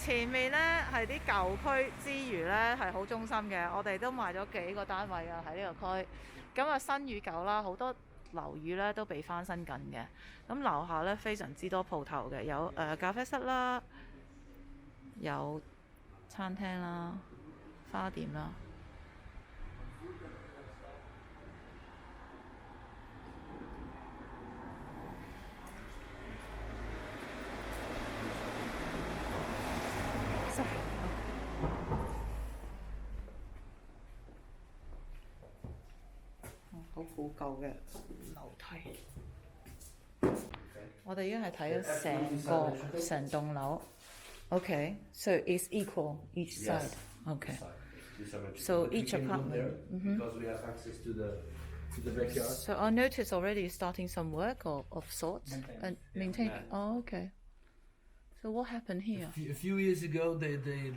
前面咧係啲舊區之餘咧係好中心嘅，我哋都賣咗幾個單位啊喺呢個區。咁啊新與舊啦，好多樓宇咧都被翻新緊嘅。咁樓下咧非常之多鋪頭嘅，有咖啡室啦，有餐廳啦，花店啦。好古舊嘅樓梯。我哋已經係睇咗成棟樓。Okay, so it's equal each side. Okay. So each apartment. Because we have access to the backyard. So I noticed already starting some work of sorts and maintain. Oh, okay. So what happened here? A few years ago, they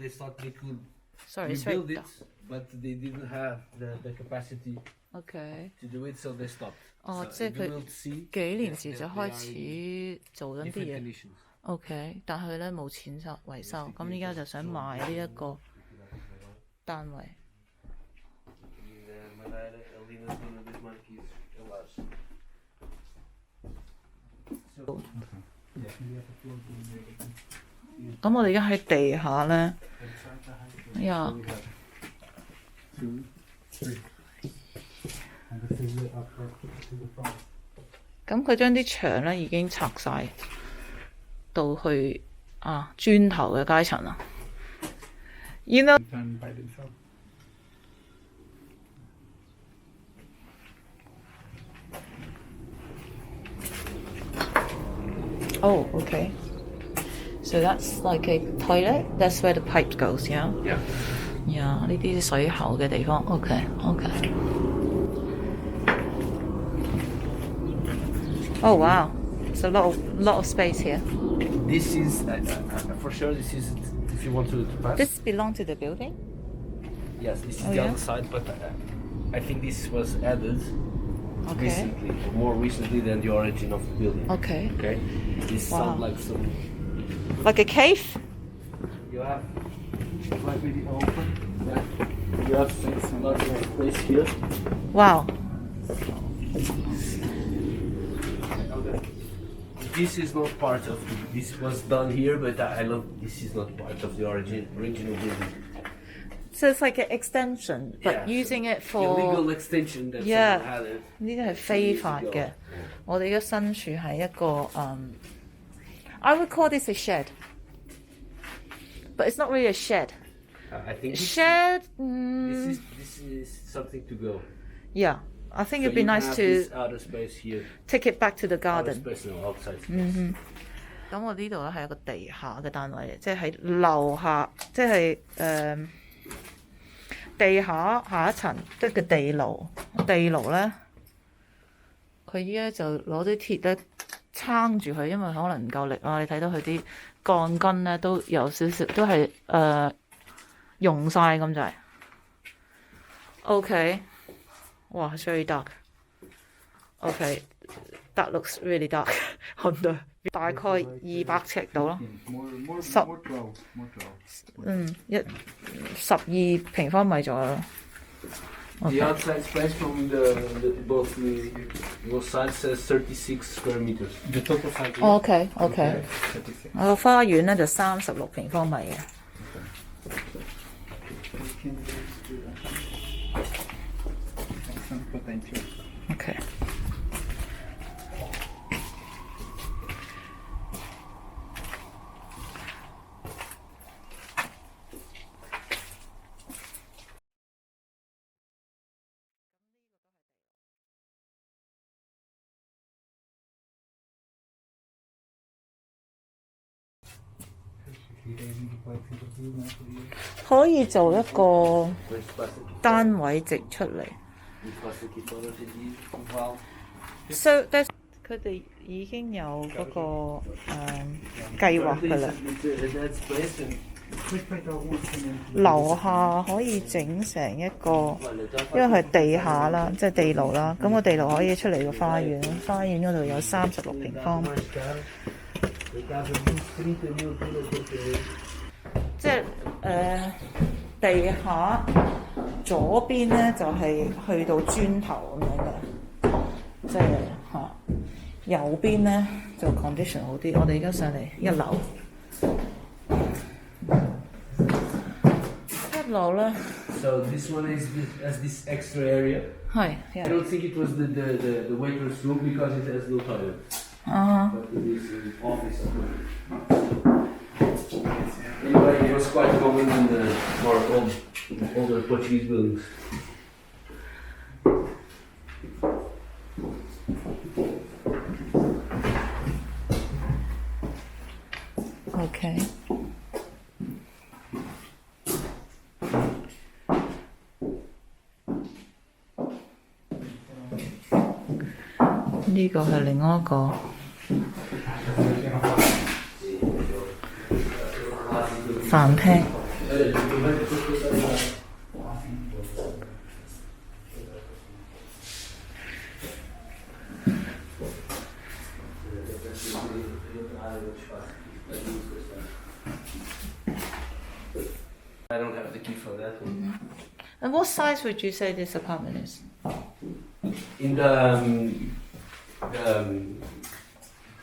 thought they could Sorry, rebuild it, but they didn't have the capacity Okay. to do it, so they stopped. 哦， So 即係 you 佢 will see 幾年前 that 就 they 開 are in 始做緊啲 different 嘢。 conditions. OK，但係咧冇錢收維修，咁依家就想賣呢一個單位。咁我哋而家喺地下咧，呀，咁佢將啲牆咧已經拆晒到去磚頭嘅階層啦。You know. Oh, okay. So that's like a toilet. That's where the pipe goes, yeah. Yeah. Yeah, 呢啲水喉嘅地方。Okay, okay. Oh wow, it's a lot of space here. This is for sure. This is if you want to pass. This belongs to the building. Yes, this is Oh, the yeah? other side, but I think this was added Okay. recently, more recently than the origin of the building. Okay. Okay. This Wow. sounds like some. Like a cave. You have like really open. Yeah. You have lots of space here. Wow. This is not part of. This was done here, but I love. This is not part of the original building. So it's like an extension, but Yeah, using it Illegal for extension that Yeah. someone had it. 呢啲係非法嘅。我哋而家身處係一個I would call this a shed, but it's not really a shed. I think Shed. this is something to go. Yeah, I think So it'd be you nice have to this outer space here. take it back to the Outer garden. space and outside space. 咁我呢度咧係一個地下嘅單位嚟，即係喺樓下，即係地下下一層，即係個地牢。地牢咧，佢依家就攞啲鐵咧撐住佢，因為可能唔夠力啦。你睇到佢啲鋼筋咧都有少少，都係溶晒咁滯。OK， 哇，it's very dark. OK, that looks really dark on the 大概200尺度咯。12平方米左右咯。The outside space from both sides says 36 square meters. The total size. OK， 我個花園咧就36平方米嘅。OK。可以做一個單位直出嚟。So that's 佢哋已經有嗰個計劃㗎啦。樓下可以整成一個，因為係地下啦，即係地牢啦。咁個地牢可以出嚟個花園，花園嗰度有36平方。即係地下左邊咧就係、去到磚頭咁樣嘅，即係右邊咧就 condition 好啲。我哋而家上嚟一樓，一樓咧。So this one has this extra area. 係。I don't think it was the waitress room because it has no toilet. But it is an office. Anyway, it was quite common in the more older Portuguese buildings. OK。呢個係另外一個飯廳。I don't have the key for that one. And what size would you say this apartment is? In the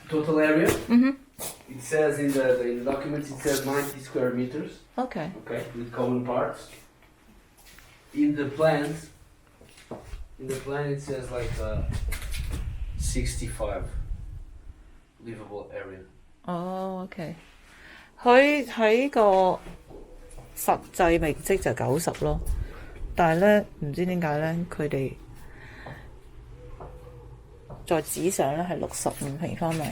total area, it says in the documents it says 90 square meters. Okay. Okay, with common parts. In the plan it says like 65 livable area. OK。佢喺個實際面積就90咯，但係咧唔知點解咧，佢哋在紙上咧係65平方米。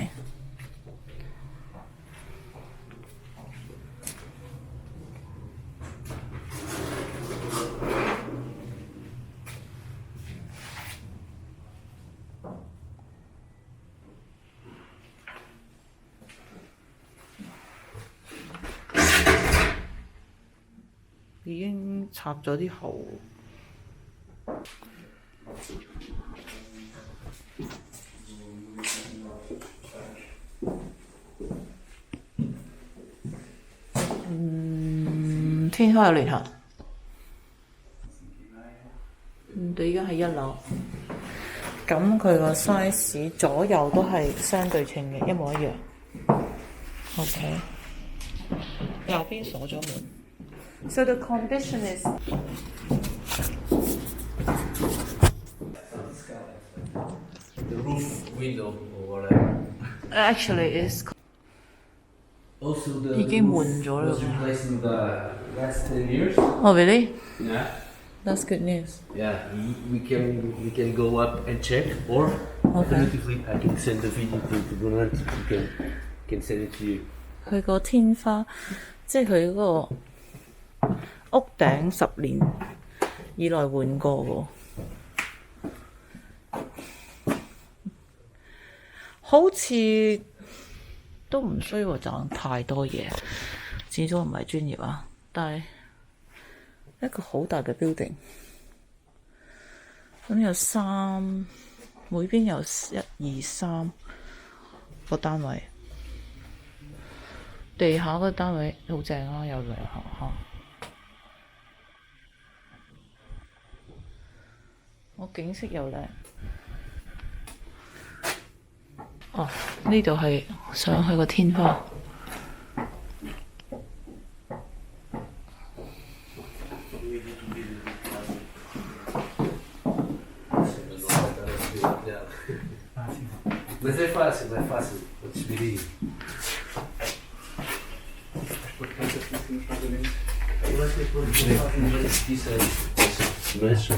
已經插咗啲號。天花有裂痕。我哋而家喺一樓，咁佢個 size 左右都係相對稱嘅，一模一樣。OK， 右邊鎖咗門。So the condition is the roof window or whatever. Actually is Also the roof was replaced in the last 10 years. Oh really? Yeah. That's good news. Yeah, we can go up and check, or alternatively I can send the video to Bernard. You can send it to you. 佢個天花，即係佢嗰個屋頂10年以內換過喎，好似都唔需要賺太多嘢，始終唔係專業啊。但係一個好大嘅 building， 咁有每邊有1、2、3個單位。地下個單位好正啊，有涼嚇。我景色又靚。哦，呢度係上去個天花。Mas é fácil vou despedir. Eu acho que isso é mexe.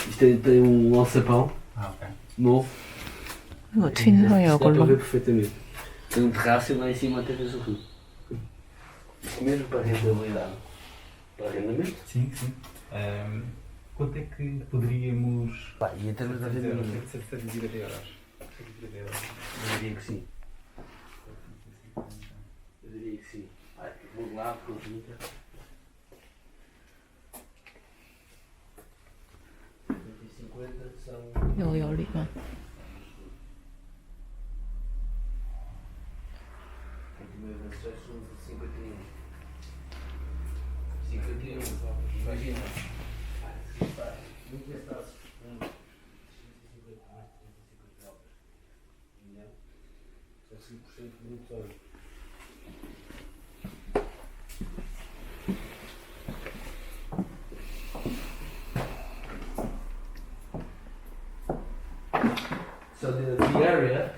Isto tem alçapão novo. 呢個天花有個 Dá para ver 窿。 perfeitamente. Tem terraço e lá em cima até vês o rio. Mesmo para rentabilidade. Para arrendamento? Sim. Quanto é que poderíamos E em termos de arrendamento? ser medida de euros? Eu diria que sim. Vou lá, pergunta. 150 são. 又有裂紋。Primeiro, as são 51. So the area,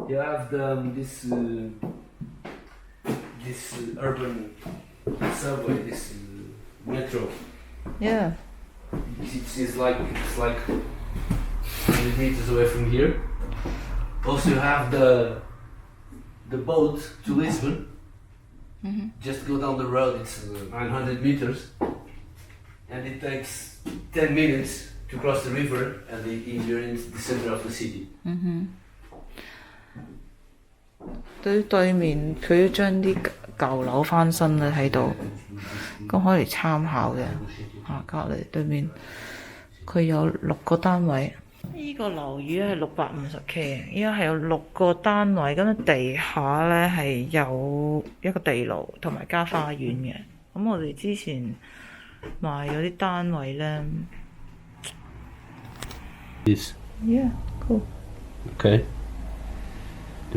you have this urban subway, this metro. Yeah. It's like 100 meters away from here. Also, you have the boat to Lisbon. Just go down the road. It's 900 meters, and it takes 10 minutes to cross the river, and you're in the center of the city. 對面佢都將啲舊樓翻新咧喺度，咁可以嚟參考嘅。隔離對面佢有6個單位。呢個樓宇係650K，依家係有6個單位，咁地下咧係有一個地牢同埋加花園嘅。咁我哋之前賣咗啲單位咧。This. Yeah, cool. Okay.